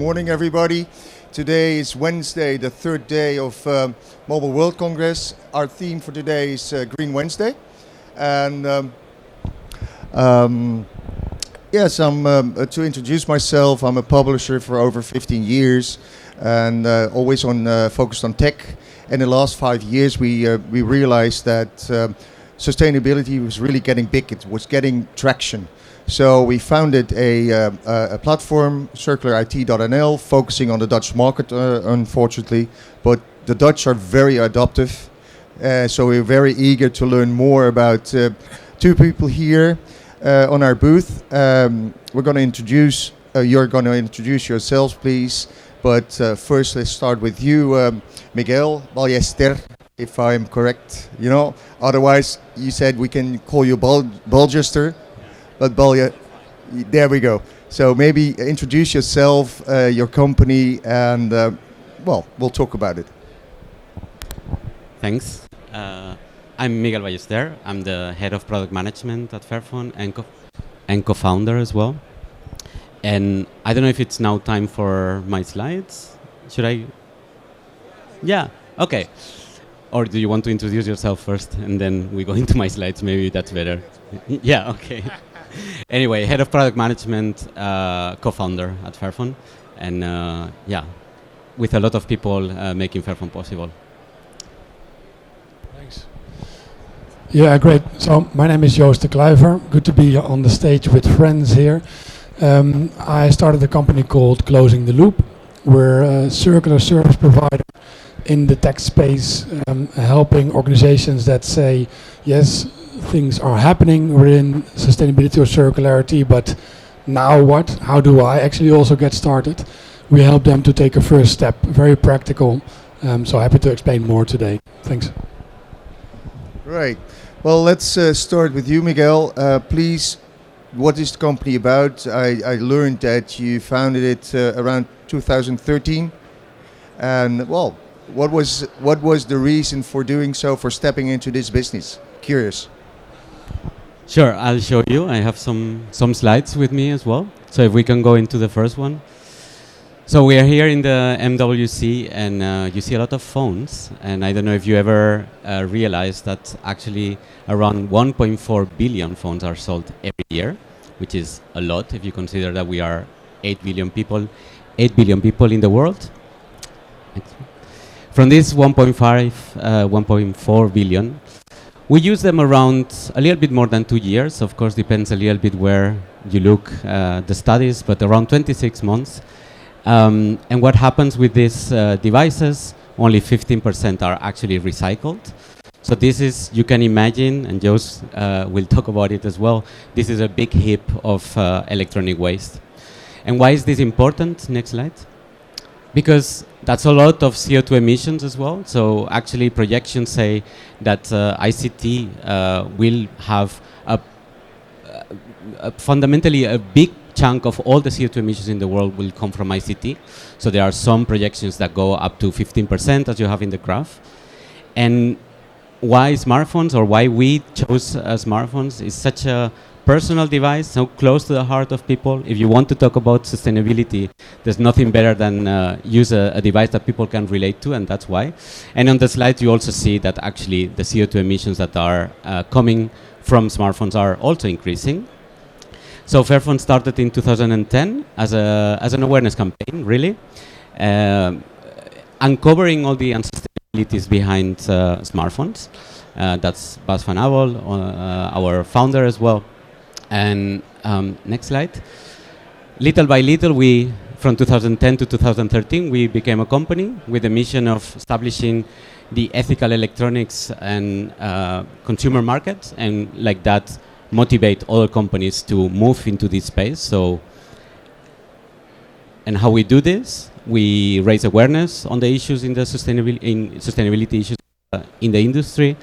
morning, everybody. Today is Wednesday, the third day of Mobile World Congress. Our theme for today is Green Wednesday. And yes, to introduce myself, I'm a publisher for over 15 years and always focused on tech. In the last 5 years, we realized that sustainability was really getting big. It was getting traction. So we founded a platform, circularit.nl, focusing on the Dutch market, unfortunately. But the Dutch are very adaptive. So we're very eager to learn more about two people here on our booth. We're going to introduce, you're going to introduce yourselves, please. But first, let's start with you, Miguel Ballester, if I'm correct. You know, otherwise, you said we can call you Ballester. But Balja, there we go. So maybe introduce yourself, your company, and well, we'll talk about it. Thanks. I'm Miguel Ballester. I'm the head of product management at Fairphone and co-founder as well. And I don't know if it's now time for my slides. Should I? Yeah. Okay. Or do you want to introduce yourself first, and then we go into my slides? Maybe that's better. Yeah. Okay. Anyway, head of product management, co-founder at Fairphone, and yeah, with a lot of people making Fairphone possible. Thanks. Yeah, great. So my name is Joost de Kluiver. Good to be on the stage with friends here. I started a company called Closing the Loop. We're a circular service provider in the tech space, helping organizations that say, yes, things are happening within sustainability or circularity, but now what? How do I actually also get started? We help them to take a first step, very practical. So happy to explain more today. Thanks. Right. Well, let's start with you, Miguel. Please, what is the company about? I learned that you founded it around 2013. And well, what was the reason for doing so, for stepping into this business? Curious. Sure, I'll show you. I have some slides with me as well. So if we can go into the first one. So we are here in the MWC, and you see a lot of phones. And I don't know if you ever realized that actually around 1.4 billion phones are sold every year, which is a lot if you consider that we are 8 billion people in the world. From this 1.4 billion, we use them around a little bit more than 2 years. Of course, depends a little bit where you look the studies, but around 26 months. And what happens with these devices, only 15% are actually recycled. So this is, you can imagine, and Joost will talk about it as well, this is a big heap of electronic waste. And why is this important? Next slide. Because that's a lot of CO2 emissions as well. So actually projections say that ICT will have fundamentally a big chunk of all the CO2 emissions in the world will come from ICT. So there are some projections that go up to 15%, as you have in the graph. And why smartphones, or why we chose smartphones, is such a personal device, so close to the heart of people. If you want to talk about sustainability, there's nothing better than use a device that people can relate to, and that's why. And on the slide, you also see that actually the CO2 emissions that are coming from smartphones are also increasing. So Fairphone started in 2010 as an awareness campaign, really, uncovering all the unsustainabilities behind smartphones. That's Bas van Abel, our founder as well. And next slide. Little by little, from 2010 to 2013, we became a company with the mission of establishing the ethical electronics and consumer market, and like that, motivate other companies to move into this space. So, and how we do this? We raise awareness on the issues in the sustainability issues in the industry.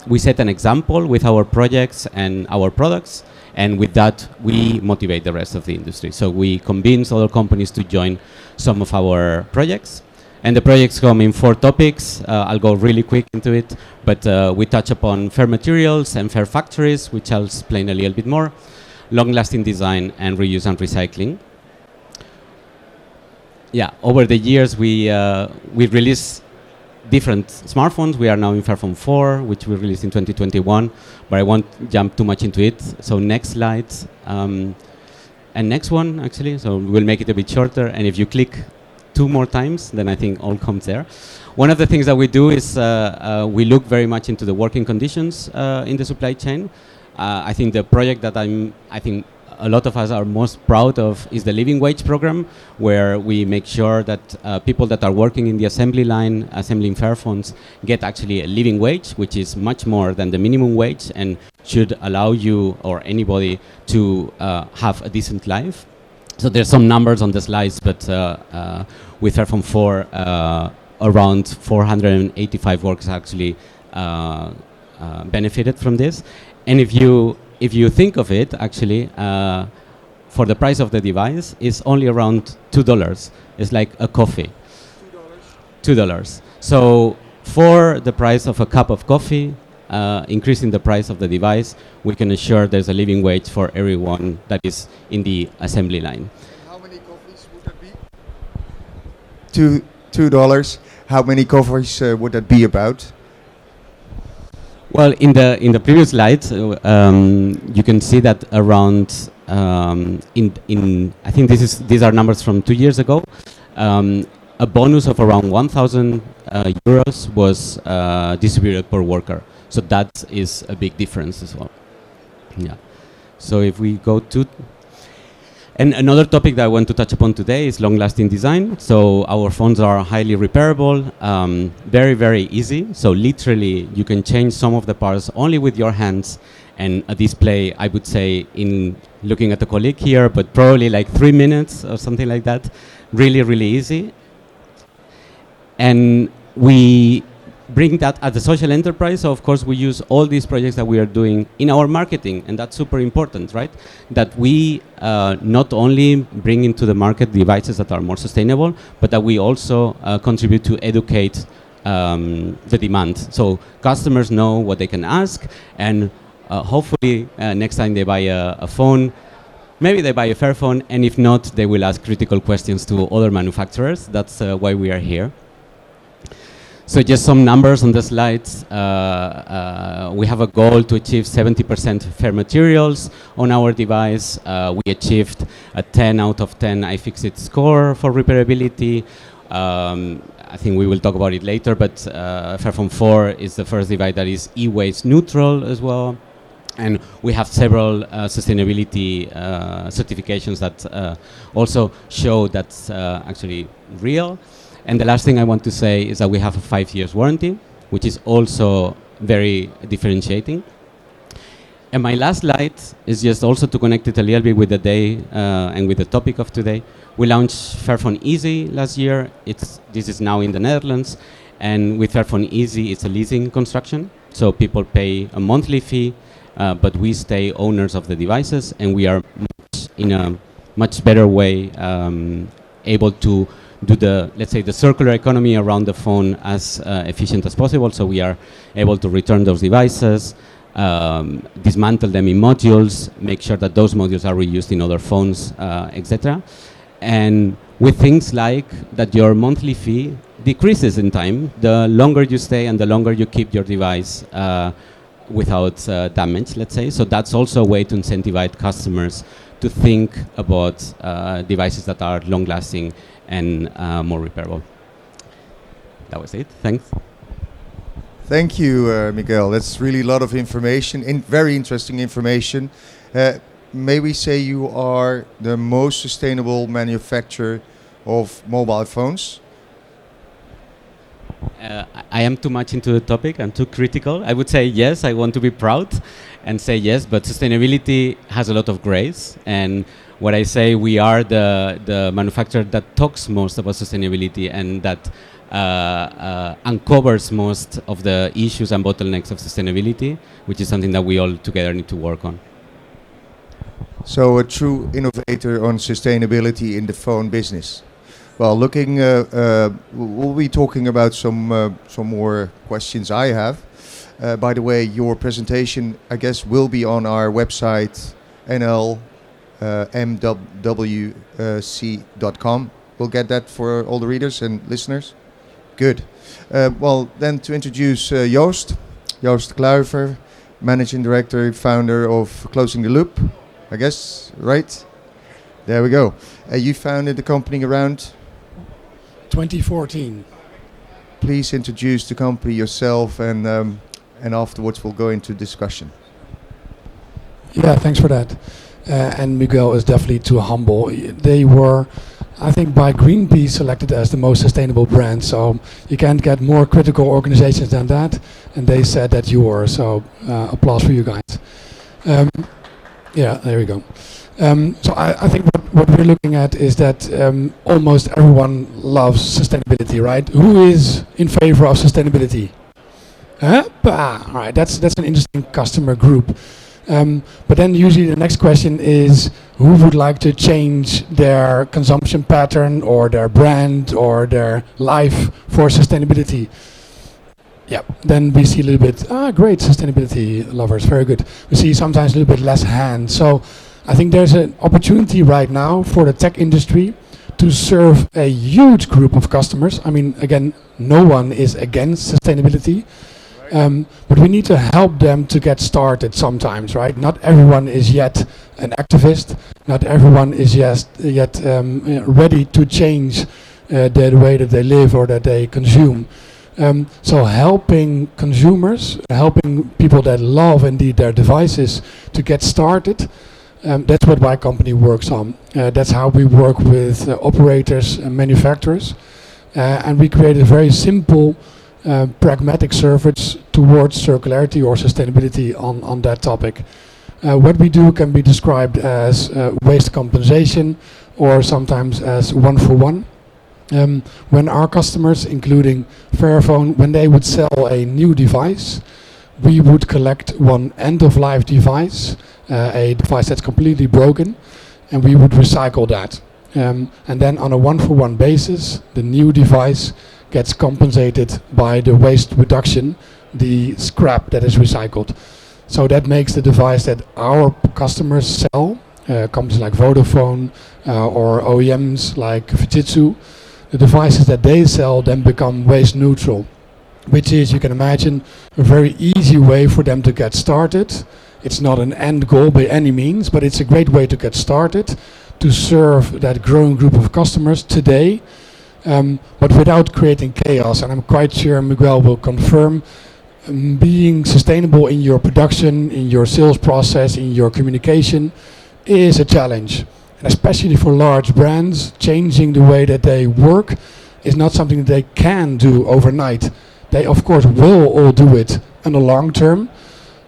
We set an example with our projects and our products. And with that, we motivate the rest of the industry. So we convince other companies to join some of our projects. And the projects come in 4 topics. I'll go really quick into it. But we touch upon fair materials and fair factories, which I'll explain a little bit more. Long-lasting design and reuse and recycling. yeah, over the years we released different smartphones. We are now in Fairphone 4, which we released in 2021, but I won't jump too much into it. So next slide, and next one actually. So we'll make it a bit shorter. And if you click 2 more times, then I think all comes there. One of the things that we do is we look very much into the working conditions in the supply chain. I think the project that I think a lot of us are most proud of is the Living Wage program, where we make sure that people that are working in the assembly line, assembling Fairphones, get actually a living wage, which is much more than the minimum wage and should allow you or anybody to have a decent life. So there's some numbers on the slides, but with Fairphone 4, around 485 workers actually benefited from this. And if you think of it, actually, for the price of the device, it's only around $2. It's like a coffee. $2. So for the price of a cup of coffee, increasing the price of the device, we can ensure there's a living wage for everyone that is in the assembly line. How many coffees would that be? $2. How many coffees would that be about? Well, in the previous slides, you can see that around I think these are numbers from 2 years ago. A bonus of around 1,000 euros was distributed per worker. So that is a big difference as well. Yeah. So if we go to and another topic that I want to touch upon today is long-lasting design. So our phones are highly repairable, very, very easy. So literally, you can change some of the parts only with your hands, and a display, I would say, in looking at the colleague here, but probably like 3 minutes or something like that. Really, really easy. And we bring that at the social enterprise. So of course we use all these projects that we are doing in our marketing, and that's super important, right? That we not only bring into the market devices that are more sustainable, but that we also contribute to educate the demand. So customers know what they can ask, and hopefully next time they buy a phone, maybe they buy a Fairphone, and if not, they will ask critical questions to other manufacturers. That's why we are here. So just some numbers on the slides. We have a goal to achieve 70% fair materials on our device. We achieved a 10 out of 10 iFixit score for repairability. I think we will talk about it later, but Fairphone 4 is the first device that is e-waste neutral as well. And we have several sustainability certifications that also show that's actually real. And the last thing I want to say is that we have a 5 years warranty, which is also very differentiating. And my last slide is just also to connect it a little bit with the day and with the topic of today. We launched Fairphone Easy last year. This is now in the Netherlands. And with Fairphone Easy, it's a leasing construction. So people pay a monthly fee, but we stay owners of the devices, and we are in a much better way able to do let's say, the circular economy around the phone as efficient as possible. So we are able to return those devices, dismantle them in modules, make sure that those modules are reused in other phones, etc. And with things like that, your monthly fee decreases in time the longer you stay and the longer you keep your device without damage, let's say. So that's also a way to incentivize customers to think about devices that are long-lasting and more repairable. That was it. Thanks. Thank you, Miguel. That's really a lot of information, very interesting information. May we say you are the most sustainable manufacturer of mobile phones? I am too much into the topic. I'm too critical. I would say yes, I want to be proud and say yes, but sustainability has a lot of grace. And what I say, we are the manufacturer that talks most about sustainability and that uncovers most of the issues and bottlenecks of sustainability, which is something that we all together need to work on. So a true innovator on sustainability in the phone business. Well, we'll be talking about some more questions I have. By the way, your presentation, I guess, will be on our website, nlmwc.com. We'll get that for all the readers and listeners. Good. Well, then to introduce Joost de Kluiver, Managing Director, founder of Closing the Loop, I guess, right? There we go. You founded the company around 2014. Please introduce the company yourself, and afterwards we'll go into discussion. Yeah, thanks for that. And Miguel is definitely too humble. They were, I think, by Greenpeace selected as the most sustainable brand. So you can't get more critical organizations than that. And they said that you were. So applause for you guys. Yeah, there we go. So I think what we're looking at is that almost everyone loves sustainability, right? Who is in favor of sustainability? All right, that's an interesting customer group. But then usually the next question is, who would like to change their consumption pattern or their brand or their life for sustainability? Yeah, then we see a little bit, great, sustainability lovers, very good. We see sometimes a little bit less hands. So I think there's an opportunity right now for the tech industry to serve a huge group of customers. I mean, again, no one is against sustainability. But we need to help them to get started sometimes, right? Not everyone is yet an activist. Not everyone is yet ready to change the way that they live or that they consume. So helping consumers, helping people that love indeed their devices to get started, that's what my company works on. That's how we work with operators and manufacturers. And we create a very simple pragmatic service towards circularity or sustainability on that topic. What we do can be described as waste compensation or sometimes as one-for-one. When our customers, including Fairphone, when they would sell a new device, we would collect one end-of-life device, a device that's completely broken, and we would recycle that. And then on a one-for-one basis, the new device gets compensated by the waste reduction, the scrap that is recycled. So that makes the device that our customers sell, companies like Vodafone or OEMs like Fujitsu, the devices that they sell then become waste neutral, which is, you can imagine, a very easy way for them to get started. It's not an end goal by any means, but it's a great way to get started to serve that growing group of customers today. But without creating chaos, and I'm quite sure Miguel will confirm, being sustainable in your production, in your sales process, in your communication is a challenge. And especially for large brands, changing the way that they work is not something that they can do overnight. They of course will all do it in the long term,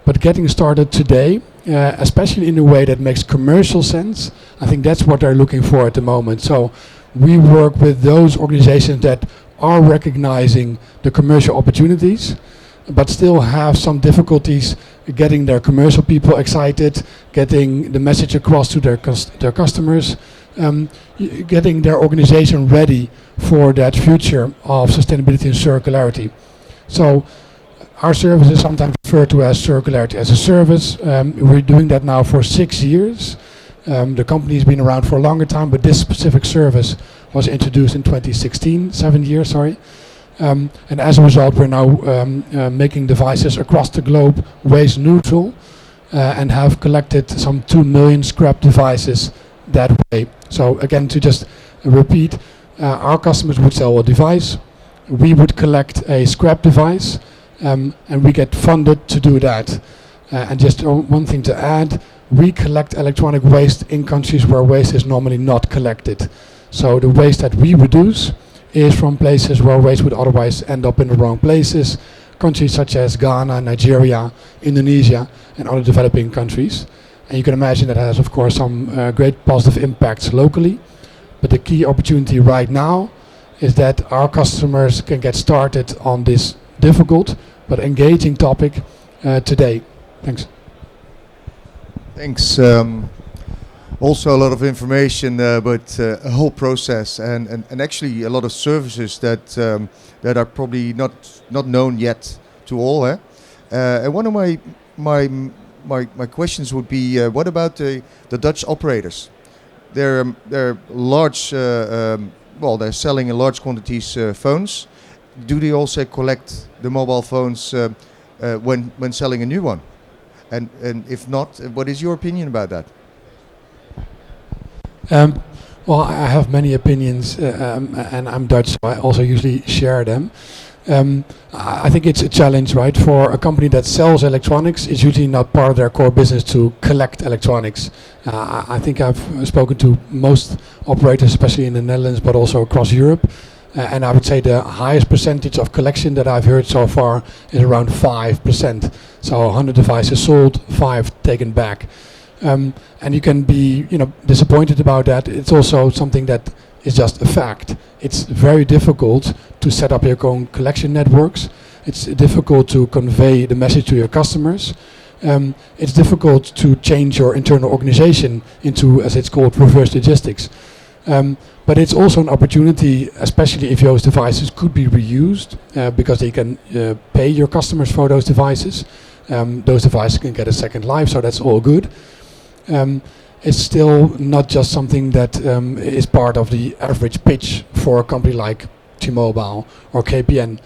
but getting started today, especially in a way that makes commercial sense, I think that's what they're looking for at the moment. So we work with those organizations that are recognizing the commercial opportunities, but still have some difficulties getting their commercial people excited, getting the message across to their customers, getting their organization ready for that future of sustainability and circularity. So our service is sometimes referred to as circularity as a service. We're doing that now for 6 years. The company has been around for a longer time, but this specific service was introduced in 2016, 7 years, sorry. And as a result, we're now making devices across the globe waste neutral and have collected some 2 million scrap devices that way. So again, to just repeat, our customers would sell a device, we would collect a scrap device, and we get funded to do that. And just one thing to add, we collect electronic waste in countries where waste is normally not collected. So the waste that we reduce is from places where waste would otherwise end up in the wrong places, countries such as Ghana, Nigeria, Indonesia, and other developing countries. And you can imagine that has, of course, some great positive impacts locally. But the key opportunity right now is that our customers can get started on this difficult but engaging topic today. Thanks. Thanks. Also a lot of information, but a whole process and actually a lot of services that that are probably not known yet to all. And one of my questions would be, what about the Dutch operators? They're large well, they're selling in large quantities phones. Do they also collect the mobile phones when selling a new one? And if not, what is your opinion about that? Well, I have many opinions, and I'm Dutch, so I also usually share them. I think it's a challenge, right? For a company that sells electronics, it's usually not part of their core business to collect electronics. I think I've spoken to most operators, especially in the Netherlands, but also across Europe. And I would say the highest percentage of collection that I've heard so far is around 5%. So 100 devices sold, 5 taken back. And you can be, disappointed about that. It's also something that is just a fact. It's very difficult to set up your own collection networks. It's difficult to convey the message to your customers. It's difficult to change your internal organization into, as it's called, reverse logistics. But it's also an opportunity, especially if those devices could be reused, because they can pay your customers for those devices. Those devices can get a second life, so that's all good. It's still not just something that is part of the average pitch for a company like T-Mobile or KPN.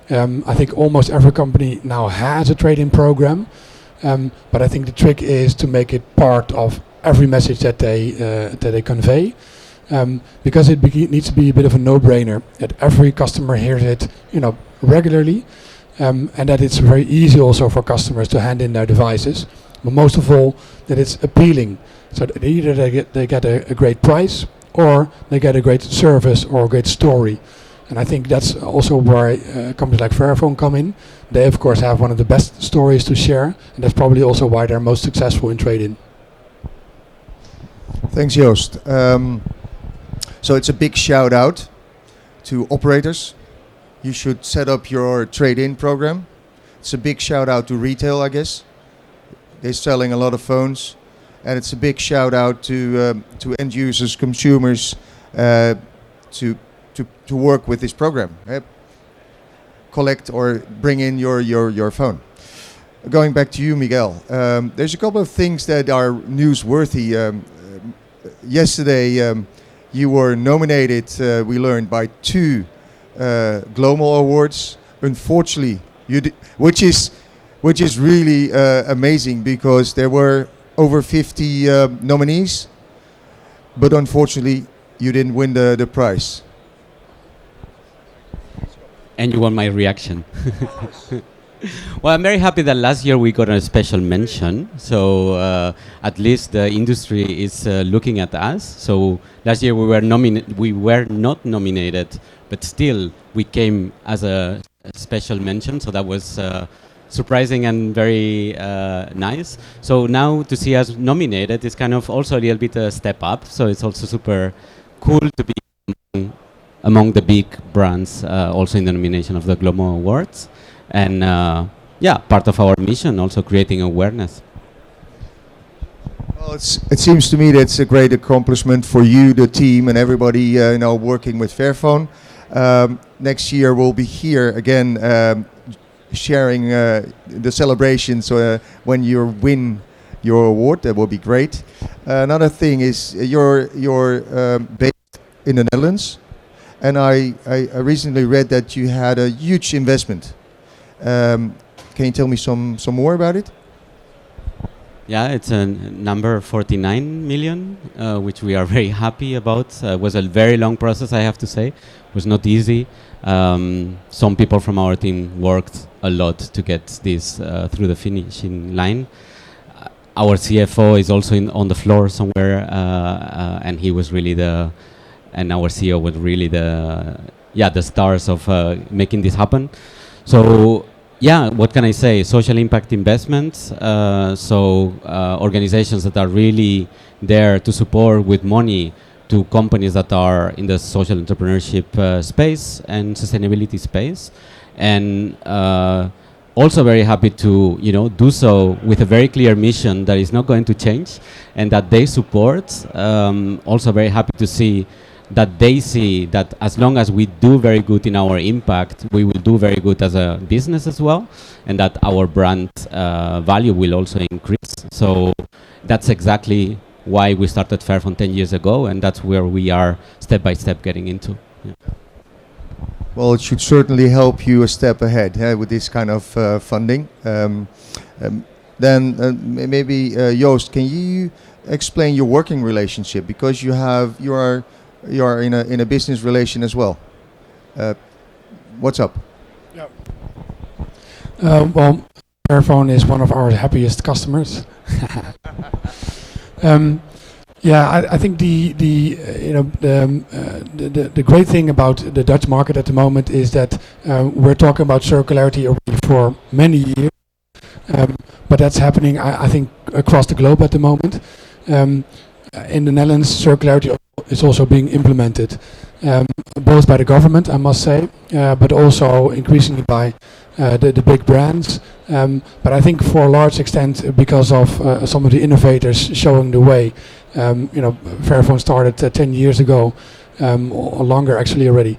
I think almost every company now has a trade-in program, but I think the trick is to make it part of every message that they convey, because it needs to be a bit of a no-brainer that every customer hears it, regularly, and that it's very easy also for customers to hand in their devices. But most of all, that it's appealing. So that either they get a great price, or they get a great service or a great story. And I think that's also where companies like Fairphone come in. They of course have one of the best stories to share, and that's probably also why they're most successful in trade-in. Thanks, Joost. So it's a big shout out to operators. You should set up your trade-in program. It's a big shout out to retail, I guess. They're selling a lot of phones, and it's a big shout out to end users, consumers, to work with this program. Collect or bring in your phone. Going back to you, Miguel. There's a couple of things that are newsworthy. Yesterday, you were nominated. We learned by 2 Global Awards. Unfortunately, which is really amazing, because there were over 50 nominees, but unfortunately you didn't win the prize. And you want my reaction? Well, I'm very happy that last year we got a special mention. So at least the industry is looking at us. So last year we were not nominated, but still we came as a special mention. So that was surprising and very nice. So now to see us nominated is kind of also a little bit a step up. So it's also super cool to be among the big brands, also in the nomination of the Global Awards. And part of our mission, also creating awareness. Well, it seems to me that's a great accomplishment for you, the team, and everybody working with Fairphone. Next year we'll be here again, sharing the celebrations when you win your award. That will be great. Another thing is you're based in the Netherlands, and I recently read that you had a huge investment. Can you tell me some more about it? Yeah, it's a number 49 million, which we are very happy about. It was a very long process, I have to say. It was not easy. Some people from our team worked a lot to get this through the finishing line. Our CFO is also on the floor somewhere, and he was really and our CEO was really the stars of making this happen. So what can I say? Social impact investments. Organizations that are really there to support with money to companies that are in the social entrepreneurship space and sustainability space, and also very happy to do so with a very clear mission that is not going to change and that they support. Also very happy to see that they see that as long as we do very good in our impact, we will do very good as a business as well, and that our brand value will also increase. So that's exactly why we started Fairphone 10 years ago, and that's where we are step by step getting into. Yeah. Well, it should certainly help you a step ahead with this kind of funding. Then maybe Joost, can you explain your working relationship, because you are in a business relation as well. What's up? Yeah. Well, Fairphone is one of our happiest customers. I think the great thing about the Dutch market at the moment is that we're talking about circularity already for many years, but that's happening, I think, across the globe at the moment. In the Netherlands, circularity is also being implemented, both by the government, I must say, but also increasingly by the big brands. But I think for a large extent because of some of the innovators showing the way. Fairphone started 10 years ago, or longer actually already.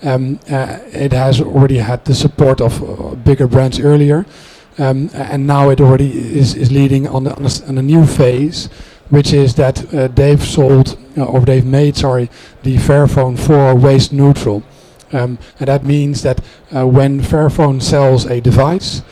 It has already had the support of bigger brands earlier, and now it already is leading on a new phase, which is that they've made the Fairphone 4 waste neutral. And that means that when Fairphone sells a device,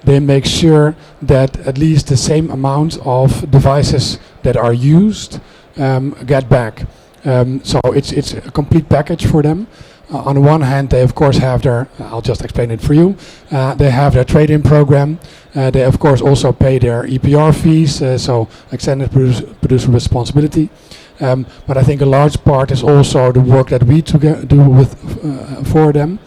they make sure that at least the same amount of devices that are used get back. So it's a complete package for them. On the one hand, they of course have I'll just explain it for you, they have their trade-in program. They of course also pay their EPR fees, so extended producer responsibility. But I think a large part is also the work that we do for them.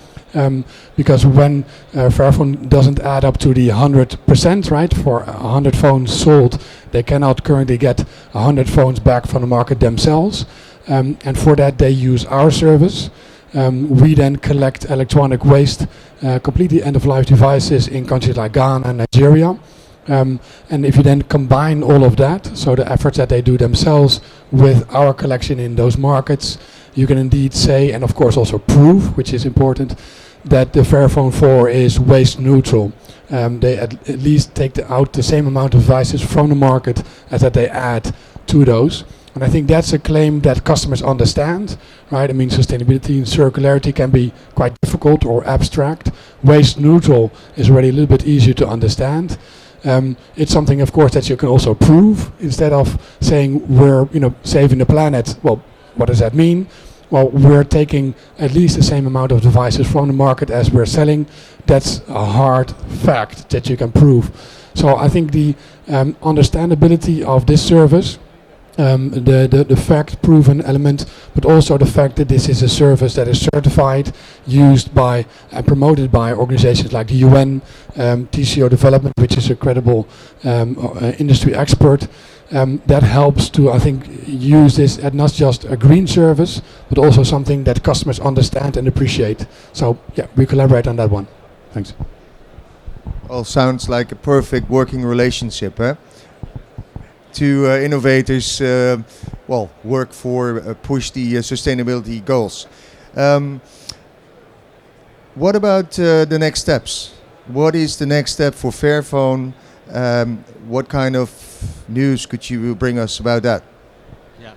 Because when Fairphone doesn't add up to the 100%, right, for 100 phones sold, they cannot currently get 100 phones back from the market themselves. And for that, they use our service. We then collect electronic waste, completely end-of-life devices in countries like Ghana and Nigeria. And if you then combine all of that, so the efforts that they do themselves with our collection in those markets, you can indeed say, and of course also prove, which is important, that the Fairphone 4 is waste neutral. They at least take out the same amount of devices from the market as that they add to those. And I think that's a claim that customers understand, right? I mean, sustainability and circularity can be quite difficult or abstract. Waste neutral is already a little bit easier to understand. It's something, of course, that you can also prove instead of saying we're, saving the planet. Well, what does that mean? Well, we're taking at least the same amount of devices from the market as we're selling. That's a hard fact that you can prove. So I think the understandability of this service, the fact-proven element, but also the fact that this is a service that is certified, used by and promoted by organizations like the UN, TCO Development, which is a credible industry expert. That helps to, I think, use this as not just a green service, but also something that customers understand and appreciate. So, yeah, we collaborate on that one. Thanks. Well, sounds like a perfect working relationship, eh? Two innovators, work for, push the sustainability goals. What about the next steps? What is the next step for Fairphone? What kind of news could you bring us about that? Yeah.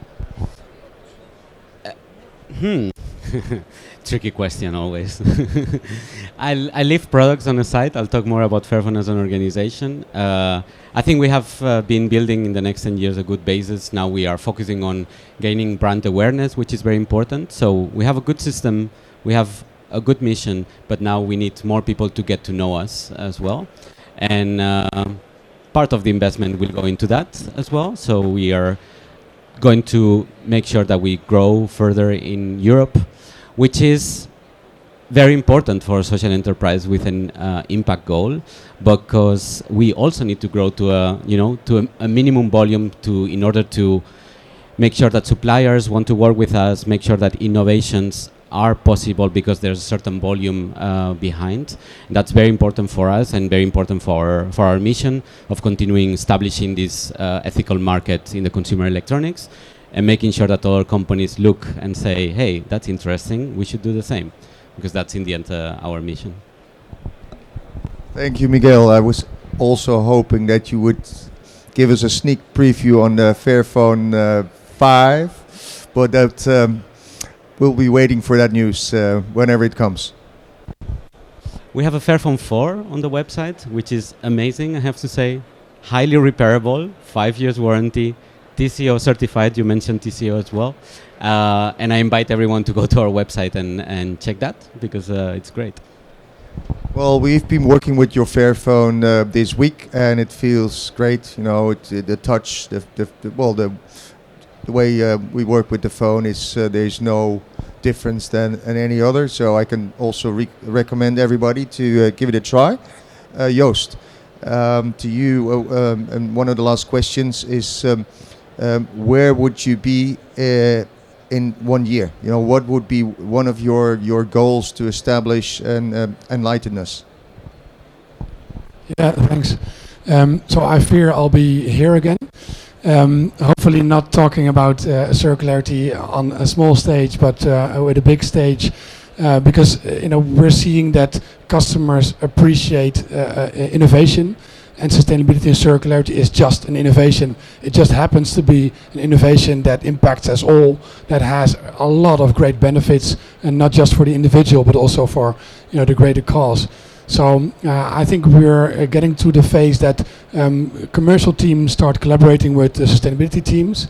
Tricky question always. I leave products on the side. I'll talk more about Fairphone as an organization. I think we have been building in the next 10 years a good basis. Now we are focusing on gaining brand awareness, which is very important. So we have a good system, we have a good mission, but now we need more people to get to know us as well. And part of the investment will go into that as well. So we are going to make sure that we grow further in Europe, which is very important for a social enterprise with an impact goal, because we also need to grow to a minimum volume in order to make sure that suppliers want to work with us, make sure that innovations are possible because there's a certain volume behind. That's very important for us and very important for our mission of continuing establishing this ethical market in the consumer electronics and making sure that other companies look and say, hey, that's interesting, we should do the same, because that's in the end our mission. Thank you, Miguel. I was also hoping that you would give us a sneak preview on the Fairphone 5, but that we'll be waiting for that news whenever it comes. We have a Fairphone 4 on the website, which is amazing, I have to say. Highly repairable, 5 years warranty, TCO certified. You mentioned TCO as well. And I invite everyone to go to our website and check that, because it's great. Well, we've been working with your Fairphone this week, and it feels great. You know, the touch, the way we work with the phone is there's no difference than any other. So I can also recommend everybody to give it a try. Joost, to you, and one of the last questions is, where would you be in 1 year? You know, what would be one of your goals to establish and enlighten us? Yeah, thanks. So I fear I'll be here again. Hopefully not talking about circularity on a small stage, but with a big stage, because we're seeing that customers appreciate innovation, and sustainability and circularity is just an innovation. It just happens to be an innovation that impacts us all, that has a lot of great benefits, and not just for the individual, but also for the greater cause. So I think we're getting to the phase that commercial teams start collaborating with the sustainability teams,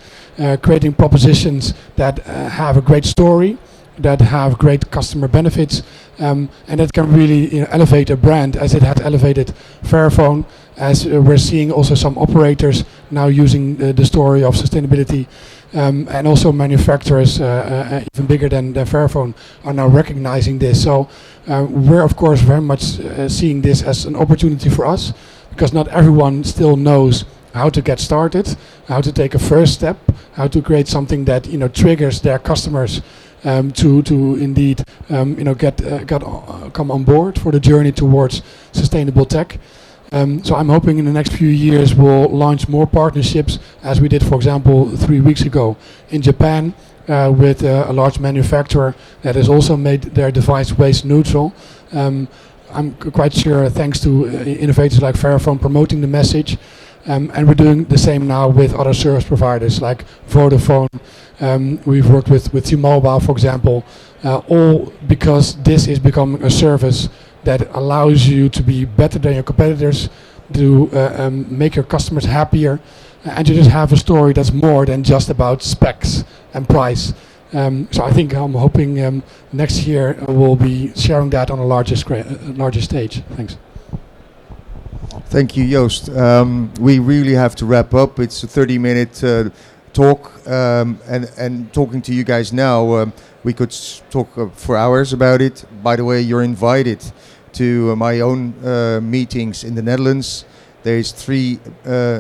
creating propositions that have a great story, that have great customer benefits, and that can really elevate a brand, as it had elevated Fairphone, as we're seeing also some operators now using the story of sustainability, and also manufacturers even bigger than Fairphone are now recognizing this. So we're of course very much seeing this as an opportunity for us, because not everyone still knows how to get started, how to take a first step, how to create something that triggers their customers to indeed come on board for the journey towards sustainable tech. So I'm hoping in the next few years we'll launch more partnerships, as we did, for example, 3 weeks ago in Japan, with a large manufacturer that has also made their device waste neutral. I'm quite sure, thanks to innovators like Fairphone promoting the message. And we're doing the same now with other service providers like Vodafone. We've worked with T-Mobile, for example, all because this is becoming a service that allows you to be better than your competitors, to make your customers happier, and to just have a story that's more than just about specs and price. So I think I'm hoping next year we'll be sharing that on a larger stage. Thanks. Thank you, Joost. We really have to wrap up. It's a 30-minute talk, and talking to you guys now, we could talk for hours about it. By the way, you're invited to my own meetings in the Netherlands. There's 3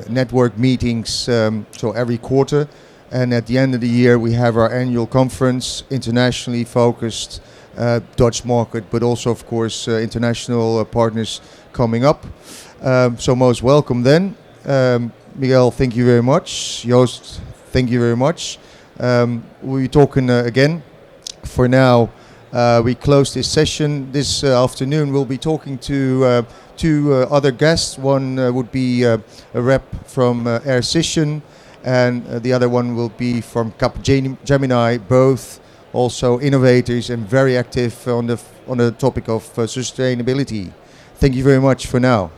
network meetings, so every quarter. And at the end of the year, we have our annual conference, internationally focused Dutch market, but also, of course, international partners coming up. So most welcome then. Miguel, thank you very much. Joost, thank you very much. We'll be talking again. For now, we close this session. This afternoon we'll be talking to 2 other guests. One would be a rep from Air Cision, and the other one will be from Capgemini, both also innovators and very active on the topic of sustainability. Thank you very much for now.